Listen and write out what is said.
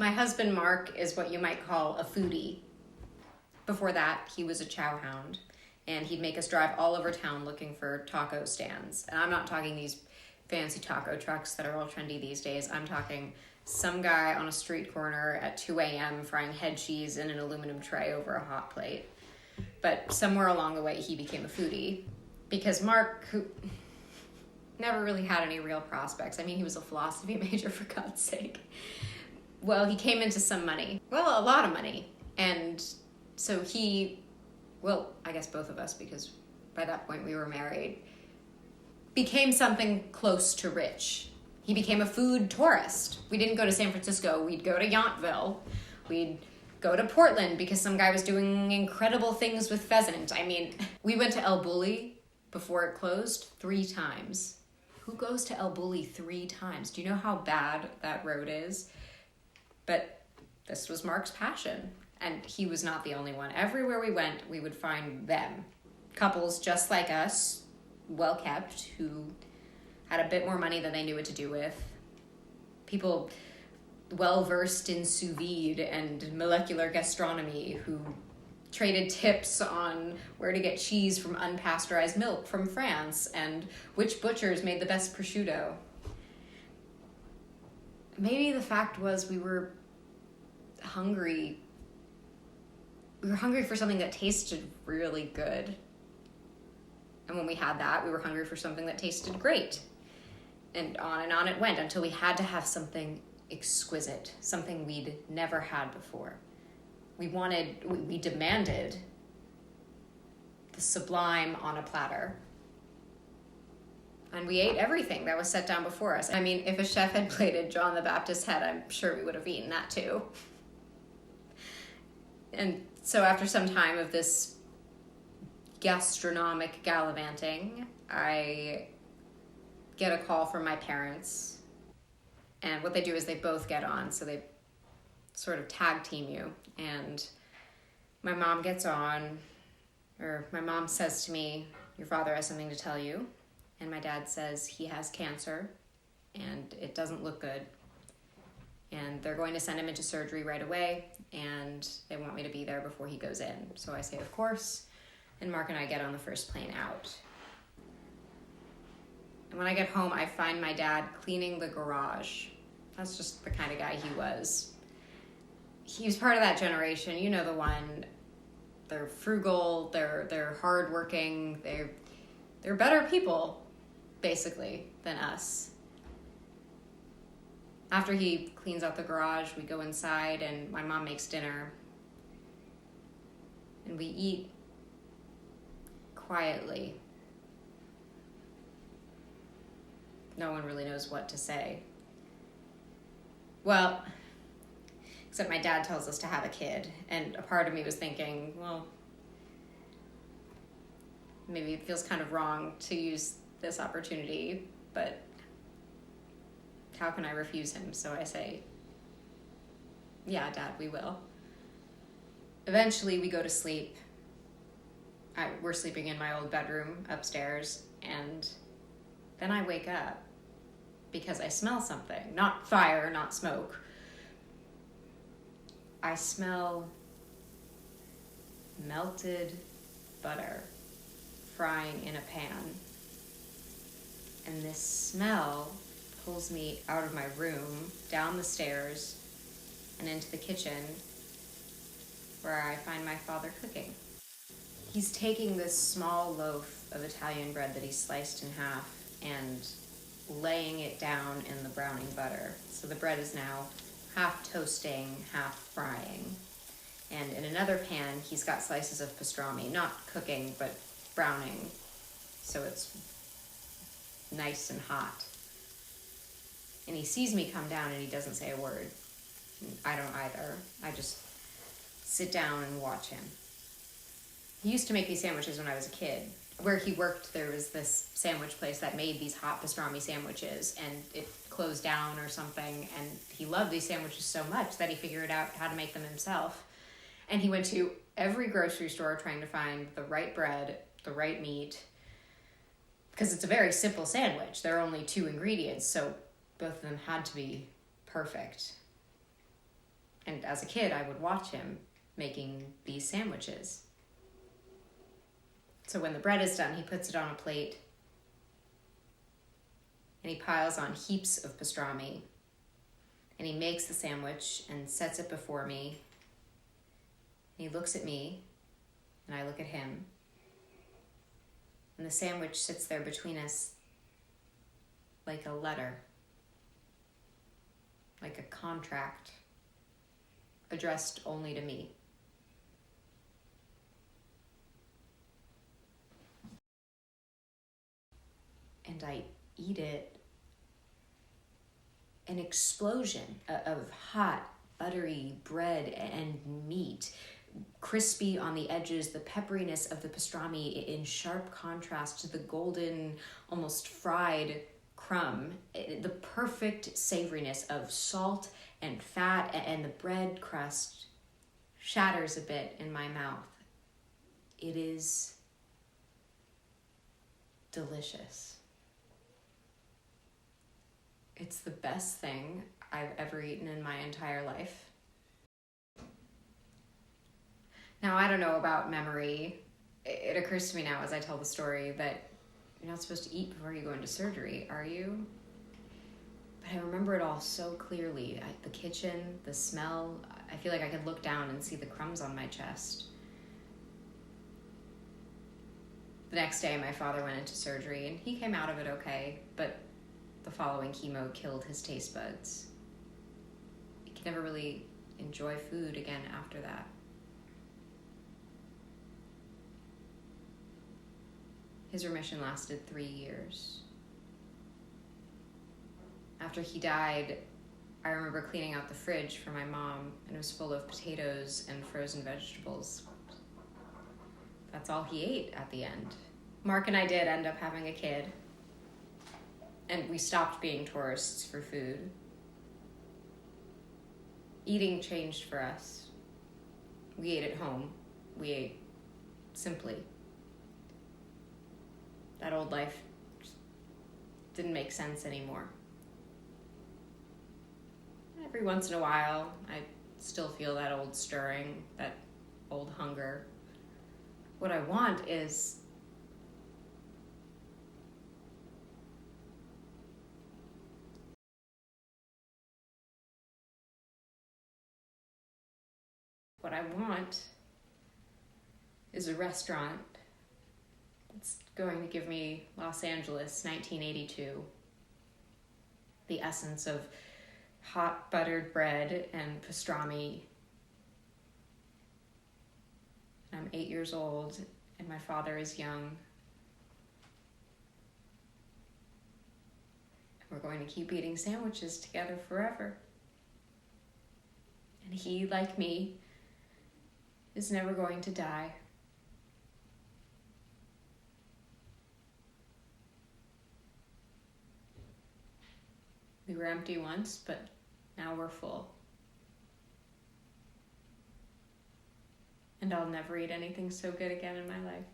My husband, Mark, is what you might call a foodie. Before that, he was a chow hound, and he'd make us drive all over town looking for taco stands. And I'm not talking these fancy taco trucks that are all trendy these days. I'm talking some guy on a street corner at 2 a.m. frying head cheese in an aluminum tray over a hot plate. But somewhere along the way, he became a foodie. Because Mark, who never really had any real prospects. I mean, he was a philosophy major, for God's sake. Well, he came into some money. Well, a lot of money. And so I guess both of us, because by that point we were married, became something close to rich. He became a food tourist. We didn't go to San Francisco. We'd go to Yountville. We'd go to Portland because some guy was doing incredible things with pheasant. I mean, we went to El Bulli before it closed 3 times. Who goes to El Bulli 3 times? Do you know how bad that road is? But this was Mark's passion. And he was not the only one. Everywhere we went, we would find them. Couples just like us, well-kept, who had a bit more money than they knew what to do with. People well-versed in sous vide and molecular gastronomy who traded tips on where to get cheese from unpasteurized milk from France and which butchers made the best prosciutto. Maybe the fact was we were hungry. We were hungry for something that tasted really good. And when we had that, we were hungry for something that tasted great. And on it went until we had to have something exquisite, something we'd never had before. We demanded the sublime on a platter. And we ate everything that was set down before us. I mean, if a chef had plated John the Baptist's head, I'm sure we would have eaten that too. And so after some time of this gastronomic gallivanting, I get a call from my parents. And what they do is they both get on, so they sort of tag team you. And my mom gets on, or my mom says to me, "Your father has something to tell you." And my dad says he has cancer and it doesn't look good. And they're going to send him into surgery right away, and they want me to be there before he goes in. So I say, of course, and Mark and I get on the first plane out. And when I get home, I find my dad cleaning the garage. That's just the kind of guy he was. He was part of that generation, you know the one. They're frugal, they're hardworking, they're better people, basically, than us. After he cleans out the garage, we go inside and my mom makes dinner. And we eat quietly. No one really knows what to say. Well, except my dad tells us to have a kid. And a part of me was thinking, well, maybe it feels kind of wrong to use this opportunity, but how can I refuse him? So I say, yeah, Dad, we will. Eventually we go to sleep. We're sleeping in my old bedroom upstairs, and then I wake up because I smell something. Not fire, not smoke. I smell melted butter frying in a pan. And this smell pulls me out of my room, down the stairs, and into the kitchen, where I find my father cooking. He's taking this small loaf of Italian bread that he sliced in half and laying it down in the browning butter. So the bread is now half toasting, half frying. And in another pan, he's got slices of pastrami, not cooking, but browning, so it's nice and hot. And he sees me come down and he doesn't say a word. I don't either. I just sit down and watch him. He used to make these sandwiches when I was a kid. Where he worked, there was this sandwich place that made these hot pastrami sandwiches, and it closed down or something, and he loved these sandwiches so much that he figured out how to make them himself. And he went to every grocery store trying to find the right bread, the right meat, because it's a very simple sandwich. There are only 2 ingredients, so both of them had to be perfect. And as a kid, I would watch him making these sandwiches. So when the bread is done, he puts it on a plate and he piles on heaps of pastrami and he makes the sandwich and sets it before me. And he looks at me and I look at him. And the sandwich sits there between us like a letter, like a contract addressed only to me. And I eat it. An explosion of hot, buttery bread and meat, crispy on the edges, the pepperiness of the pastrami in sharp contrast to the golden, almost fried crumb, the perfect savoriness of salt and fat, and the bread crust shatters a bit in my mouth. It is delicious. It's the best thing I've ever eaten in my entire life. Now, I don't know about memory. It occurs to me now as I tell the story that you're not supposed to eat before you go into surgery, are you? But I remember it all so clearly. The kitchen, the smell. I feel like I could look down and see the crumbs on my chest. The next day, my father went into surgery, and he came out of it okay, but the following chemo killed his taste buds. He could never really enjoy food again after that. His remission lasted 3 years. After he died, I remember cleaning out the fridge for my mom, and it was full of potatoes and frozen vegetables. That's all he ate at the end. Mark and I did end up having a kid, and we stopped being tourists for food. Eating changed for us. We ate at home. We ate simply. That old life just didn't make sense anymore. Every once in a while, I still feel that old stirring, that old hunger. What I want is a restaurant that's going to give me Los Angeles, 1982. The essence of hot buttered bread and pastrami. I'm 8 years old and my father is young. And we're going to keep eating sandwiches together forever. And he, like me, is never going to die. We were empty once, but now we're full. And I'll never eat anything so good again in my life.